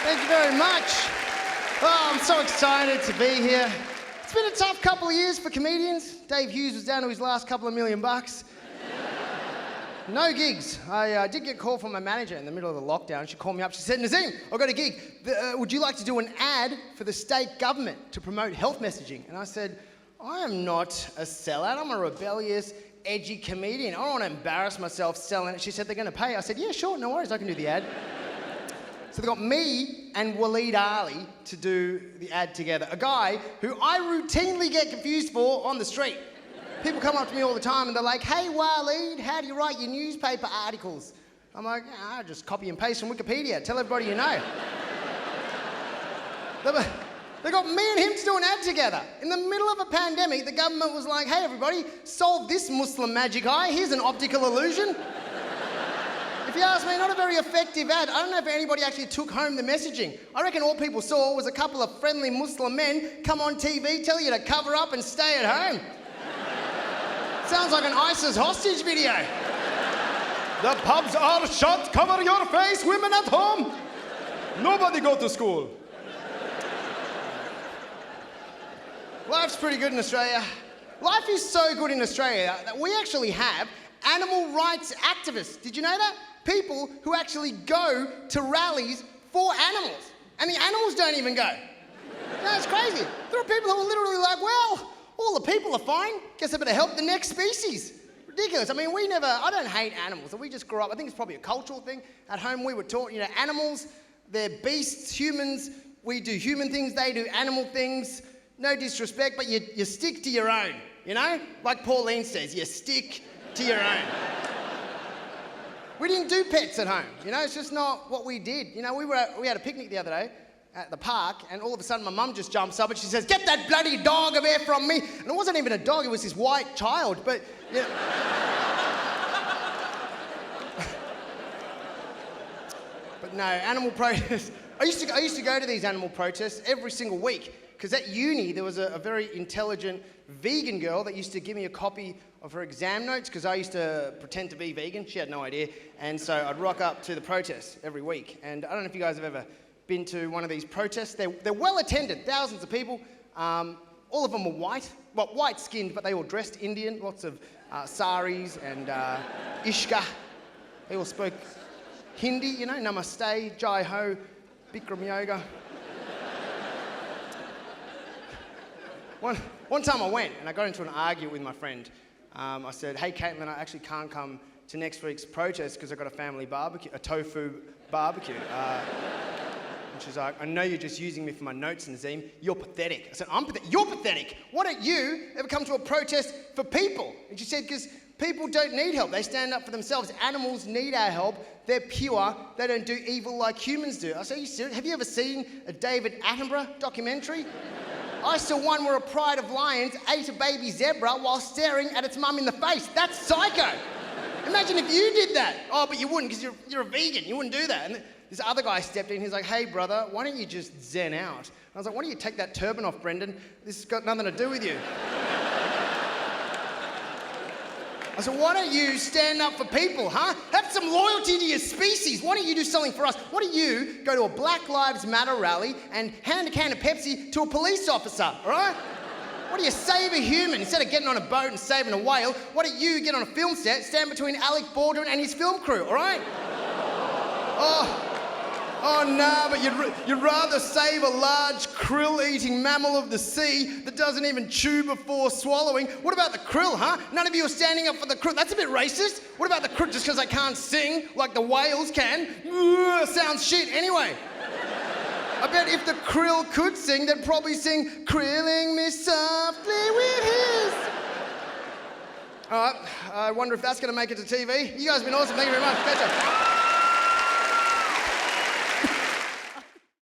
Thank you very much. Oh, I'm so excited to be here. It's been a tough couple of years for comedians. Dave Hughes was down to his last couple of $1 million. No gigs. I did get a call from my manager in the middle of the lockdown. She called me up. She said, Nazeem, I've got a gig. Would you like to do an ad for the state government to promote health messaging? And I said, I am not a sellout. I'm a rebellious, edgy comedian. I don't want to embarrass myself selling it. She said, they're going to pay. I said, yeah, sure, no worries. I can do the ad. So they got me and Waleed Ali to do the ad together. A guy who I routinely get confused for on the street. People come up to me all the time and they're like, hey, Waleed, how do you write your newspaper articles? I'm like, I just copy and paste from Wikipedia. Tell everybody you know. They got me and him to do an ad together. In the middle of a pandemic, the government was like, hey, everybody, solve this Muslim magic eye. Here's an optical illusion. If you ask me, not a very effective ad. I don't know if anybody actually took home the messaging. I reckon all people saw was a couple of friendly Muslim men come on TV, tell you to cover up and stay at home. Sounds like an ISIS hostage video. The pubs are shut, cover your face, women at home. Nobody go to school. Life's pretty good in Australia. Life is so good in Australia that we actually have animal rights activists. Did you know that? People who actually go to rallies for animals. And the animals don't even go. That's crazy. There are people who are literally like, well, all the people are fine. Guess I better help the next species. Ridiculous. I mean, I don't hate animals. We just grew up, I think it's probably a cultural thing. At home we were taught, animals, they're beasts, humans, we do human things, they do animal things. No disrespect, but you stick to your own, Like Pauline says, you stick to your own. We didn't do pets at home, it's just not what we did. We had a picnic the other day at the park, and all of a sudden my mum just jumps up and she says, get that bloody dog away from me. And it wasn't even a dog, it was this white child, but But no, animal protests. I used to go to these animal protests every single week, because at uni there was a very intelligent vegan girl that used to give me a copy of her exam notes, because I used to pretend to be vegan. She had no idea. And so I'd rock up to the protests every week. And I don't know if you guys have ever been to one of these protests. They're well attended, thousands of people. All of them were white. Well, white-skinned, but they all dressed Indian. Lots of saris and ishka. They all spoke Hindi, namaste, jai ho, Bikram yoga. One time I went and I got into an argument with my friend. I said, hey, Caitlin, I actually can't come to next week's protest because I've got a family barbecue, a tofu barbecue. And she's like, I know you're just using me for my notes, Nazeem. You're pathetic. I said, I'm pathetic. You're pathetic. Why don't you ever come to a protest for people? And she said, because people don't need help. They stand up for themselves. Animals need our help. They're pure. They don't do evil like humans do. I said, are you serious? Have you ever seen a David Attenborough documentary? I saw one where a pride of lions ate a baby zebra while staring at its mum in the face. That's psycho. Imagine if you did that. Oh, but you wouldn't, because you're a vegan. You wouldn't do that. And this other guy stepped in. He's like, hey, brother, why don't you just zen out? And I was like, why don't you take that turban off, Brendan? This has got nothing to do with you. I said, why don't you stand up for people, huh? Have some loyalty to your species. Why don't you do something for us? Why don't you go to a Black Lives Matter rally and hand a can of Pepsi to a police officer, all right? Why don't you save a human? Instead of getting on a boat and saving a whale, why don't you get on a film set, stand between Alec Baldwin and his film crew, all right? Oh no, but you'd rather save a large krill-eating mammal of the sea that doesn't even chew before swallowing. What about the krill, huh? None of you are standing up for the krill. That's a bit racist. What about the krill just because they can't sing like the whales can? Sounds shit anyway. I bet if the krill could sing, they'd probably sing, krilling me softly with his. All right, I wonder if that's going to make it to TV. You guys have been awesome. Thank you very much. Catch up.